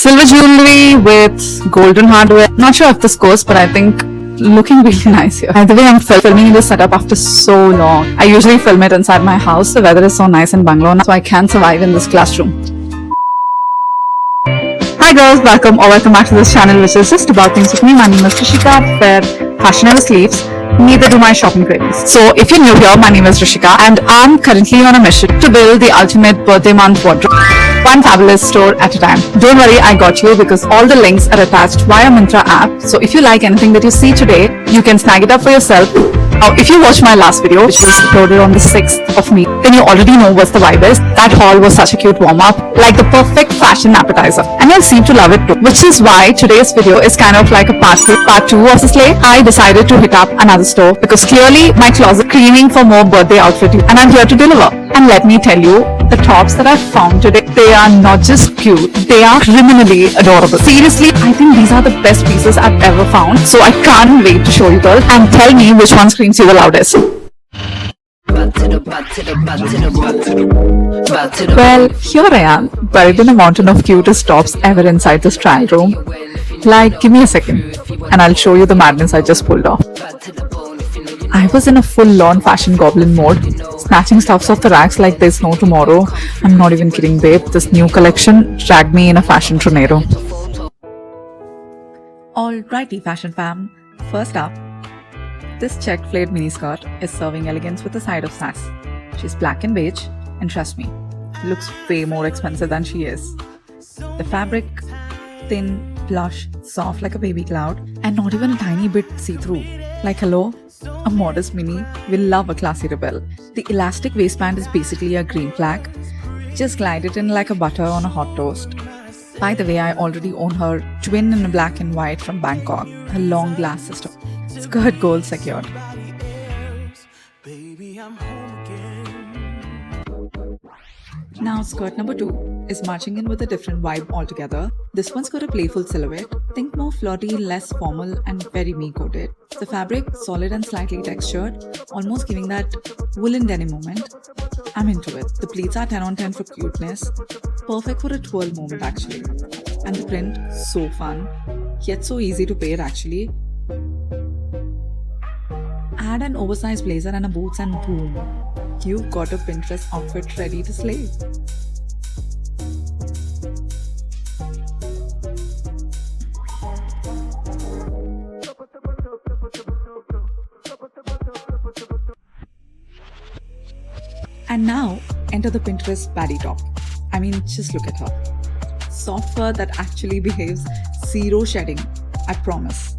Silver jewelry with golden hardware. Not sure if this goes, but I think looking really nice here. By the way, I'm filming this setup after so long. I usually film it inside my house. The weather is so nice in Bangalore now, so I can survive in this classroom. Hi girls, welcome back to this channel which is just about things with me. My name is Rishika, where fashion never sleeps. Neither do my shopping cravings. So if you're new here, my name is Rishika and I'm currently on a mission to build the ultimate birthday month wardrobe. One fabulous store at a time. Don't worry, I got you because all the links are attached via Myntra app. So if you like anything that you see today, you can snag it up for yourself. Now, if you watched my last video, which was uploaded on the 6th of May, then you already know what the vibe is. That haul was such a cute warm-up, like the perfect fashion appetizer. And you'll seem to love it too. Which is why today's video is kind of like a part two of the slay. I decided to hit up another store because clearly my closet craving for more birthday outfit and I'm here to deliver. And let me tell you, the tops that I found today, they are not just cute, they are criminally adorable. Seriously, I think these are the best pieces I've ever found. So I can't wait to show you girls and tell me which one screams you the loudest. Well, here I am, buried in a mountain of cutest tops ever inside this trial room. Like, give me a second, and I'll show you the madness I just pulled off. I was in a full-on fashion goblin mode, snatching stuffs off the racks like there's no tomorrow. I'm not even kidding, babe. This new collection dragged me in a fashion tornado. Alrighty, fashion fam. First up, this check flared miniskirt is serving elegance with a side of sass. She's black and beige, and trust me, looks way more expensive than she is. The fabric, thin, plush, soft like a baby cloud, and not even a tiny bit see-through. Like hello? A modest mini will love a classy rebel. The elastic waistband is basically a green flag. Just glide it in like a butter on a hot toast. By the way, I already own her twin in black and white from Bangkok, her long glass sister. Skirt gold secured. Now skirt number 2 is marching in with a different vibe altogether. This one's got a playful silhouette. Think more flirty, less formal and very me-coated. The fabric, solid and slightly textured, almost giving that woolen denim moment. I'm into it. The pleats are 10 on 10 for cuteness. Perfect for a twirl moment actually. And the print, so fun. Yet so easy to pair actually. Add an oversized blazer and a boots and boom. You've got a Pinterest outfit ready to slay. And now, enter the Pinterest baddie top. I mean, just look at her. Soft fur that actually behaves, zero shedding, I promise.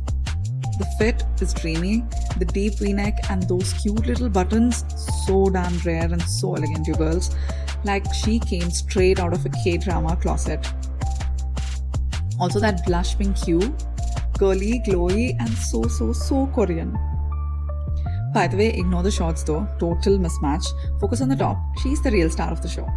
The fit is dreamy, the deep v-neck and those cute little buttons, so damn rare and so elegant, you girls. Like she came straight out of a K-drama closet. Also that blush pink hue, curly, glowy and so Korean. By the way, ignore the shorts though, total mismatch. Focus on the top, she's the real star of the show.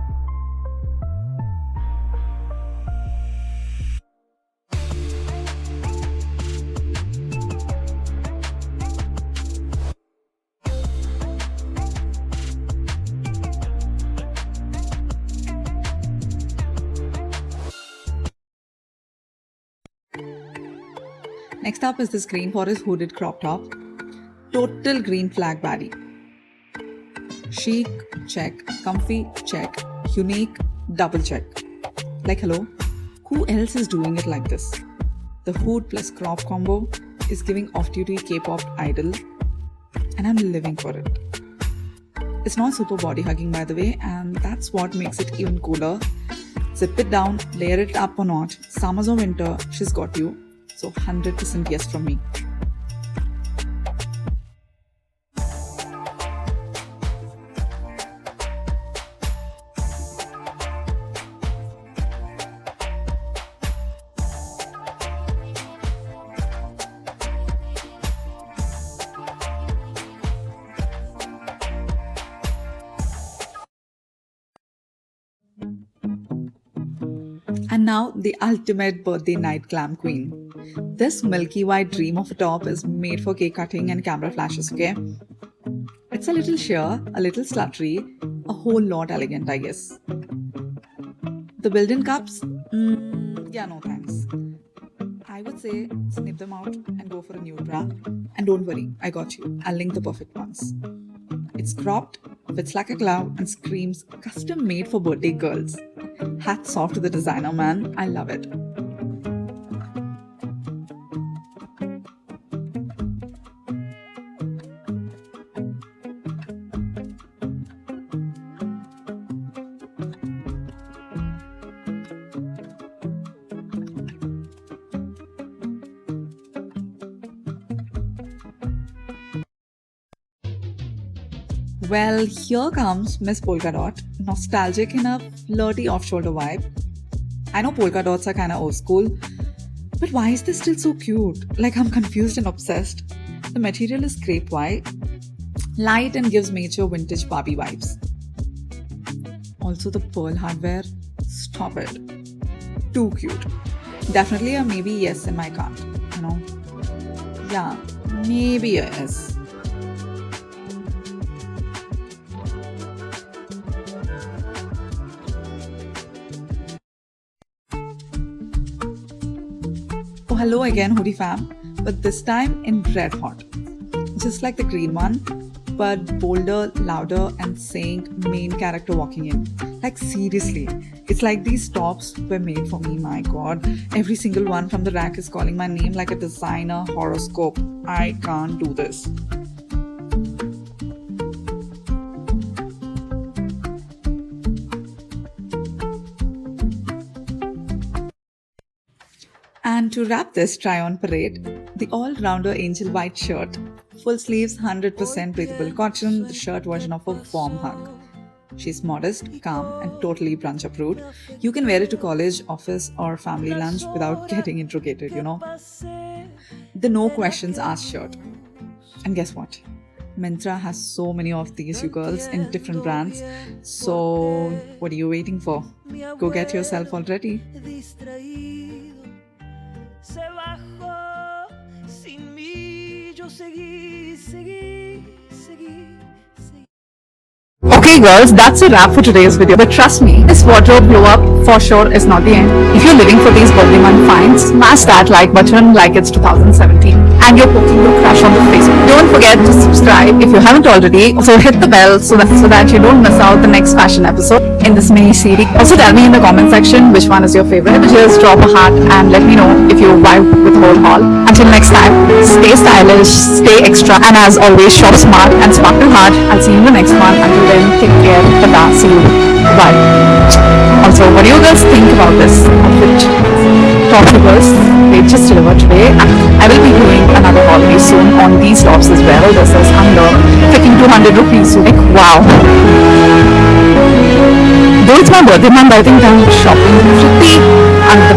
Next up is this green forest hooded crop top. Total green flag baddie. Chic, check. Comfy, check. Unique, double check. Like hello? Who else is doing it like this? The hood plus crop combo is giving off-duty K-pop idol and I'm living for it. It's not super body hugging by the way, and that's what makes it even cooler. Zip it down, layer it up or not, summers or winter, she's got you. So 100% yes from me. And now the ultimate birthday night glam queen. This milky white dream of a top is made for cake cutting and camera flashes, okay? It's a little sheer, a little sluttery, a whole lot elegant, I guess. The built-in cups, Yeah, no thanks. I would say snip them out and go for a nude bra. And don't worry, I got you. I'll link the perfect ones. It's cropped, fits like a glove, and screams custom made for birthday girls. Hats off to the designer, man. I love it. Well, here comes Miss Polka Dot, nostalgic in a flirty off shoulder vibe. I know polka dots are kind of old school, but why is this still so cute? Like, I'm confused and obsessed. The material is crepe white, light, and gives major vintage Barbie vibes. Also, the pearl hardware, stop it. Too cute. Definitely a maybe yes in my cart, you know? Yeah, maybe yes. Oh, hello again, Hoodie fam, but this time in red hot. Just like the green one, but bolder, louder, and saying main character walking in. Like, seriously, it's like these tops were made for me, my god. Every single one from the rack is calling my name like a designer horoscope. I can't do this. And to wrap this try on parade, the all rounder angel white shirt, full sleeves, 100% breathable cotton, the shirt version of a warm hug. She's modest, calm, and totally brunch approved. You can wear it to college, office, or family lunch without getting interrogated, you know. The no questions asked shirt. And guess what? Myntra has so many of these, you girls, in different brands. So, what are you waiting for? Go get yourself already. Se bajó sin mí, yo seguí, seguí, seguí, seguí. Okay, girls, that's a wrap for today's video. But trust me, this wardrobe glow up for sure is not the end. If you're living for these birthday month finds, smash that like button like it's 2017. And you're poking your crush on the Facebook. Don't forget to subscribe if you haven't already. Also hit the bell so that you don't miss out the next fashion episode in this mini series. Also tell me in the comment section which one is your favorite. Just drop a heart and let me know if you vibe with the whole haul. Until next time, stay stylish, stay extra, and as always, shop smart and sparkle hard. I'll see you in the next one. Until then, take care. Tada. See you. Bye. Also, what do you guys think about this outfit? Top girls, they just delivered today. I will be doing another haul very soon on these tops as well. This is under freaking 200 rupees. So like, wow. Though it's my birthday month, I think I'm shopping pretty under